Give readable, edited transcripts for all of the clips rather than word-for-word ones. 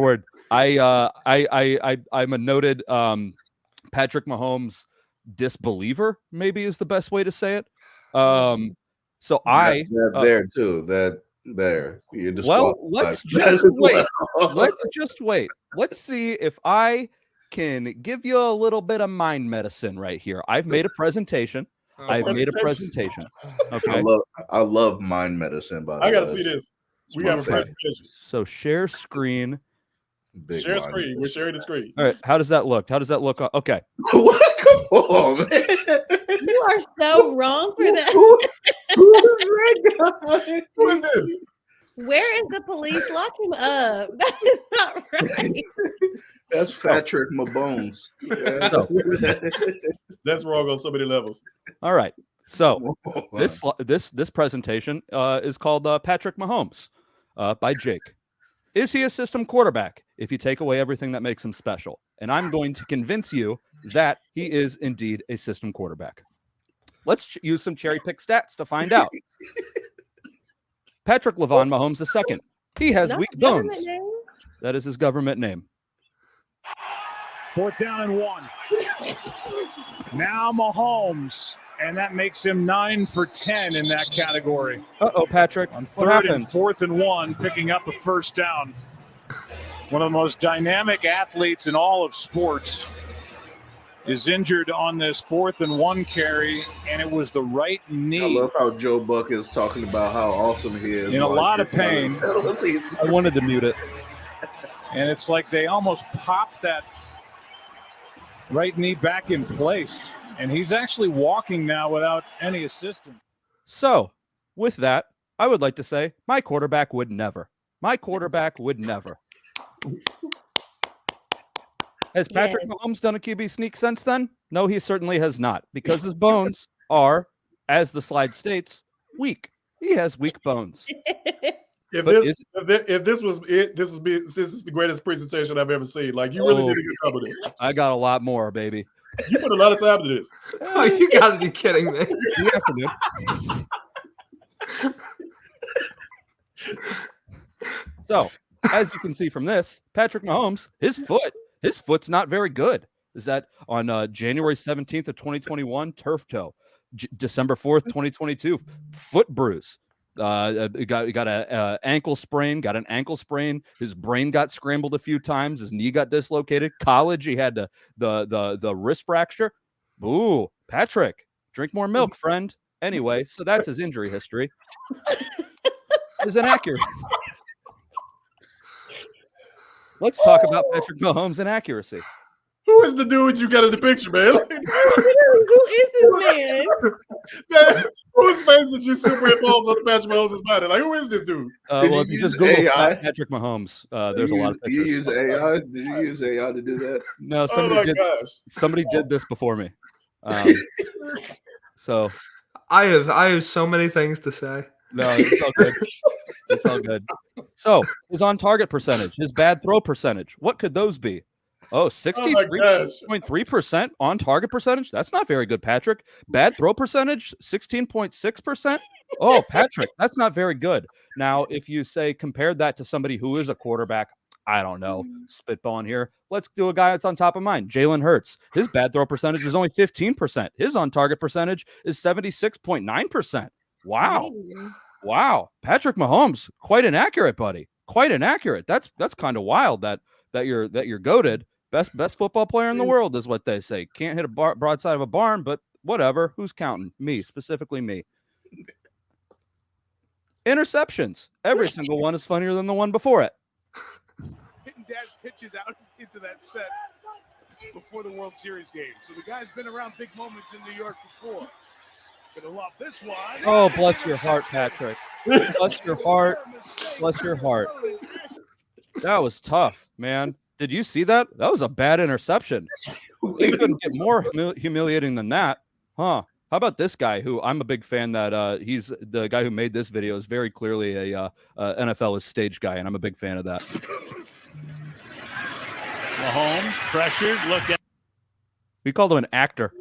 Word. I'm a noted Patrick Mahomes disbeliever, maybe is the best way to say it. So there too. There. You're well, let's just wait. Let's just wait. Let's see if I can give you a little bit of mind medicine right here. I've made a presentation. Okay. I love mind medicine, by the way. I gotta see this. We got a presentation. So share screen. Share screen. We're sharing the screen. All right. How does that look? Okay. Come on, man. You are so wrong for that. Who is that guy? Who is this? Where is the police? Lock him up. That is not right. That's Patrick Mahomes. That's wrong on so many levels. All right. So this presentation is called Patrick Mahomes by Jake. Is he a system quarterback if you take away everything that makes him special? And I'm going to convince you that he is indeed a system quarterback. Let's use some cherry pick stats to find out. Patrick Levon Mahomes II. He has weak bones. That is his government name. 4th down and 1. Now Mahomes, and that makes him 9 for 10 in that category. Uh-oh, Patrick. On 3rd and 4th and 1, picking up a first down. One of the most dynamic athletes in all of sports is injured on this 4th and 1 carry, and it was the right knee. I love how Joe Buck is talking about how awesome he is. In a lot of pain. I wanted to mute it. And it's like they almost popped that right knee back in place. And he's actually walking now without any assistance. So, with that, I would like to say my quarterback would never. My quarterback would never. Has Patrick Mahomes done a QB sneak since then? No, he certainly has not, because his bones are, as the slide states, weak. He has weak bones. If this was it, this is the greatest presentation I've ever seen. Like, you really did a good job of this. I got a lot more, baby. You put a lot of time to this. Oh, you got to be kidding me. You have to do. So, as you can see from this, Patrick Mahomes, his foot's not very good. Is that on January 17th of 2021, turf toe. December 4th, 2022, foot bruise. Got an ankle sprain. His brain got scrambled a few times. His knee got dislocated. College, he had the wrist fracture. Ooh, Patrick, drink more milk, friend. Anyway, so that's his injury history. His inaccuracy. Let's talk about Patrick Mahomes' inaccuracy. Who is the dude you got in the picture, man? Who is this man? Whose face did you superimpose on Patrick Mahomes' body? Like, who is this dude? Well, if you just Google Patrick Mahomes, there's a lot of pictures. You use AI? Did you use AI to do that? No, somebody did this before me. So I have so many things to say. No, it's all good. It's all good. So his on-target percentage, his bad throw percentage, what could those be? Oh, 63.3% on-target percentage? That's not very good, Patrick. Bad throw percentage, 16.6%? Oh, Patrick, that's not very good. Now, if you say compared that to somebody who is a quarterback, I don't know, spitballing here. Let's do a guy that's on top of mine, Jalen Hurts. His bad throw percentage is only 15%. His on-target percentage is 76.9%. Wow. Wow. Patrick Mahomes, quite inaccurate, buddy. Quite inaccurate. That's kind of wild that you're goated. Best football player in the world is what they say. Can't hit a broadside of a barn, but whatever. Who's counting? Me, specifically me. Interceptions. Every single one is funnier than the one before it. Hitting dad's pitches out into that set before the World Series game. So the guy's been around big moments in New York before. Gonna love this one. Oh, bless your heart, Patrick. Bless your heart. Bless your heart. That was tough, man. Did you see that? That was a bad interception. He couldn't get more humiliating than that. Huh? How about this guy who I'm a big fan that he's the guy who made this video is very clearly a NFL stage guy, and I'm a big fan of that. Mahomes pressured. Look at. We called him an actor.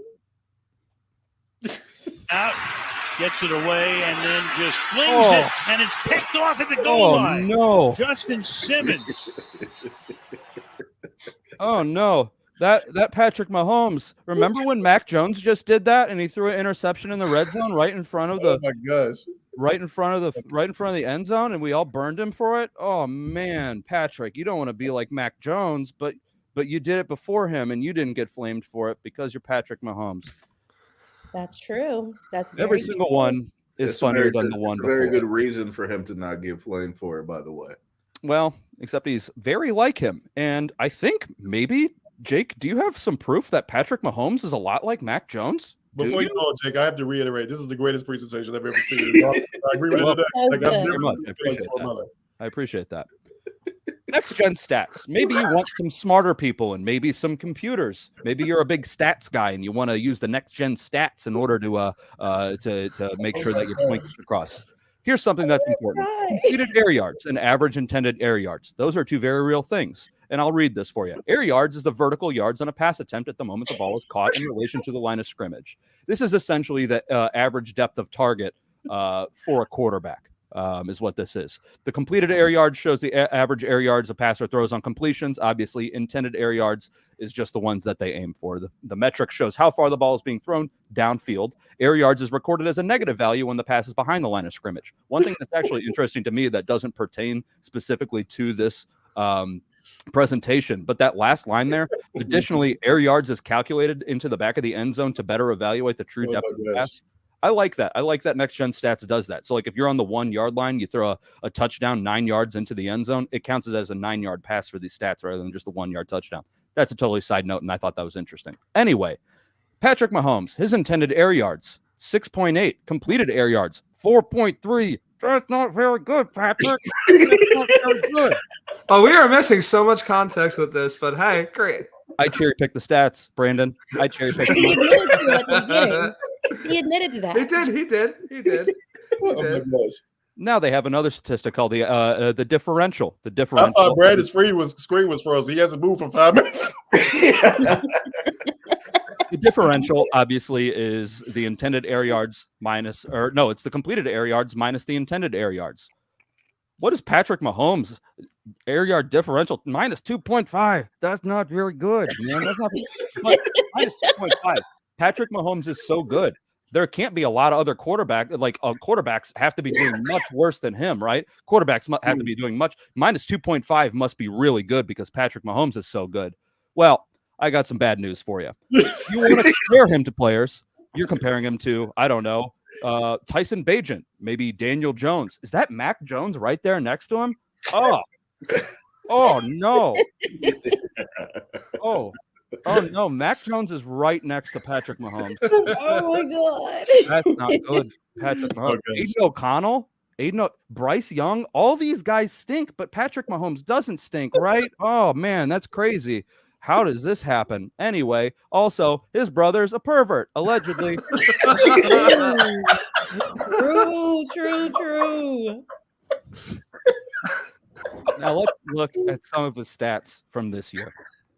Out. gets it away and then just flings it, and it's picked off at the goal line. No. Justin Simmons. Oh no. That Patrick Mahomes. Remember when Mac Jones just did that and he threw an interception in the red zone right in front of the my gosh. right in front of the end zone, and we all burned him for it? Oh man, Patrick, you don't want to be like Mac Jones, but you did it before him and you didn't get flamed for it because you're Patrick Mahomes. That's true. That's every single true. one is funnier than the one before. Very good reason for him to not get flamed for it, by the way. Well, except he's very like him. And I think maybe, Jake, do you have some proof that Patrick Mahomes is a lot like Mac Jones? Before you go, Jake, I have to reiterate, this is the greatest presentation I've ever seen. I agree with you today. Thank you very much. I appreciate that. Next gen stats. Maybe you want some smarter people and maybe some computers. Maybe you're a big stats guy and you want to use the next gen stats in order to make sure that your points across. Here's something that's important. Completed air yards and average intended air yards. Those are two very real things. And I'll read this for you. Air yards is the vertical yards on a pass attempt at the moment the ball is caught in relation to the line of scrimmage. This is essentially the average depth of target for a quarterback. Is what this is. The completed air yards shows the average air yards a passer throws on completions. Obviously, intended air yards is just the ones that they aim for. The metric shows how far the ball is being thrown downfield. Air yards is recorded as a negative value when the pass is behind the line of scrimmage. One thing that's actually interesting to me that doesn't pertain specifically to this presentation, but that last line there, additionally, air yards is calculated into the back of the end zone to better evaluate the true depth of the pass. I like that. I like that Next Gen Stats does that. So like if you're on the 1 yard line, you throw a touchdown 9 yards into the end zone, it counts as a 9 yard pass for these stats rather than just a 1 yard touchdown. That's a totally side note, and I thought that was interesting. Anyway, Patrick Mahomes, his intended air yards, 6.8. Completed air yards, 4.3. That's not very good, Patrick. That's not very good. Oh, we are missing so much context with this, but hey, great. I cherry picked the stats, Brandon. I cherry picked them. He admitted to that. He did. Oh my gosh. Now they have another statistic called the differential. The differential. I thought Brandon's screen was frozen. He hasn't moved for 5 minutes. The differential obviously is the intended air yards minus, or no, it's the completed air yards minus the intended air yards. What is Patrick Mahomes' air yard differential? Minus 2.5. That's not very good, man. That's not minus 2.5. Patrick Mahomes is so good. There can't be a lot of other quarterbacks have to be doing much worse than him, right? Quarterbacks have to be doing much. Minus 2.5 must be really good because Patrick Mahomes is so good. Well, I got some bad news for you. You want to compare him to players. You're comparing him to, I don't know, Tyson Bagent, maybe Daniel Jones. Is that Mac Jones right there next to him? Oh no. Oh no, Mac Jones is right next to Patrick Mahomes. Oh my god. That's not good. Patrick Mahomes. Aiden O'Connell, Bryce Young, all these guys stink, but Patrick Mahomes doesn't stink, right? Oh man, that's crazy. How does this happen? Anyway, also, his brother's a pervert, allegedly. True. Now let's look at some of his stats from this year.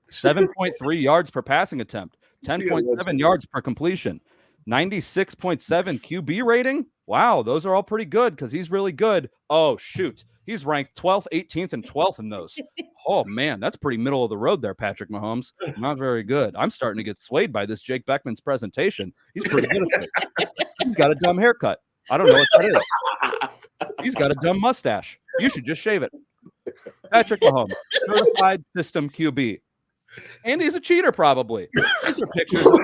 7.3 yards per passing attempt, 10.7 yards per completion, 96.7 QB rating. Wow, those are all pretty good because he's really good. Oh, shoot. He's ranked 12th, 18th, and 12th in those. Oh, man, that's pretty middle of the road there, Patrick Mahomes. Not very good. I'm starting to get swayed by this Jake Beckman's presentation. He's pretty good at it. He's got a dumb haircut. I don't know what that is. He's got a dumb mustache. You should just shave it. Patrick Mahomes, certified system QB. And he's a cheater, probably. These are pictures of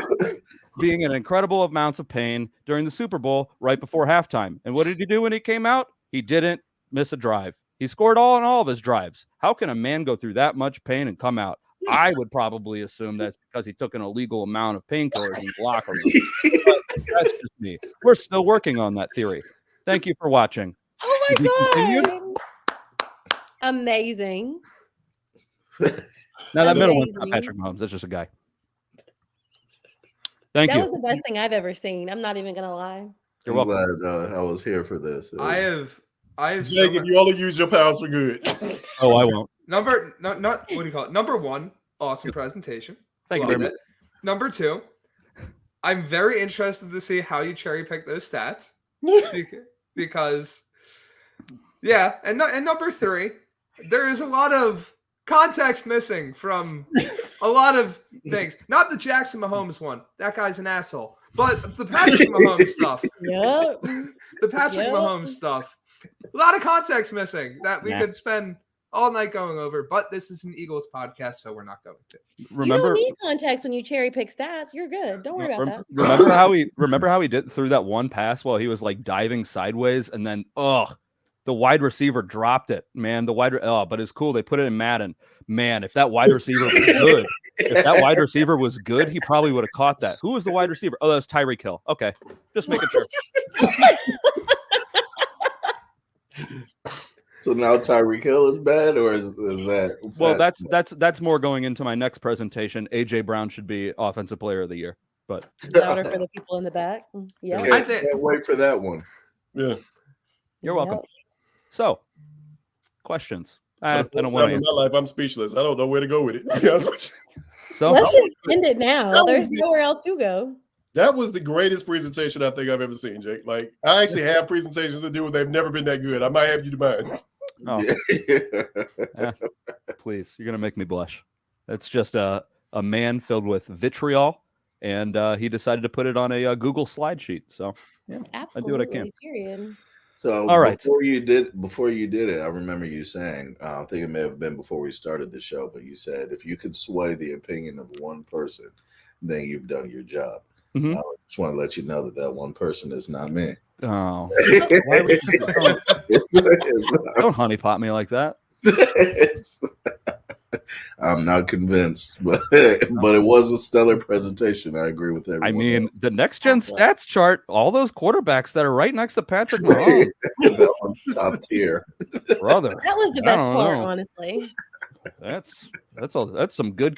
being in incredible amounts of pain during the Super Bowl right before halftime. And what did he do when he came out? He didn't miss a drive. He scored all of his drives. How can a man go through that much pain and come out? I would probably assume that's because he took an illegal amount of painkillers in the locker room. But that's just me. We're still working on that theory. Thank you for watching. Oh my god. Amazing. Now that middle one's not Patrick Mahomes. That's just a guy. Thank you. That was the best thing I've ever seen. I'm not even gonna lie. You're welcome. Glad I was here for this. I have. Jake, if you only use your powers for good. Oh, I won't. What do you call it? Number one, awesome presentation. Thank you very much. Number two, I'm very interested to see how you cherry pick those stats. because yeah, and number 3, there is a lot of context missing from a lot of things. Not the Jackson Mahomes one. That guy's an asshole. But the Patrick Mahomes stuff. Yep. The Patrick Mahomes stuff. A lot of context missing that we could spend all night going over. But this is an Eagles podcast, so we're not going to. You don't need context when you cherry pick stats. You're good. Don't worry about that. Remember how he threw that one pass while he was like diving sideways, and then the wide receiver dropped it, man. But it's cool. They put it in Madden. Man, if that wide receiver was good, he probably would have caught that. Who was the wide receiver? Oh, that was Tyreek Hill. Okay, just making sure. So now Tyreek Hill is bad, or is that? Well, that's more going into my next presentation. AJ Brown should be Offensive Player of the Year, but louder for the people in the back. Yeah, I can't wait for that one. Yeah, you're welcome. So, questions. I don't want to. In my life, I'm speechless. I don't know where to go with it. To be honest with you. So let's just end it now. There's nowhere else to go. That was the greatest presentation I think I've ever seen, Jake. Like, I actually have presentations to do, and they've never been that good. I might have you to mine. Oh, yeah. Please, you're gonna make me blush. It's just a man filled with vitriol, and he decided to put it on a Google slide sheet. So yeah, absolutely. I do what I can. Period. So all right. Before you did it, I remember you saying, I think it may have been before we started the show, but you said if you could sway the opinion of one person, then you've done your job. Mm-hmm. I just want to let you know that one person is not me. Oh, don't honeypot me like that. I'm not convinced, but it was a stellar presentation. I agree with everyone. I mean, the next gen stats chart, all those quarterbacks that are right next to Patrick Mahomes. That was top tier, brother. That was the best part, honestly. That's some good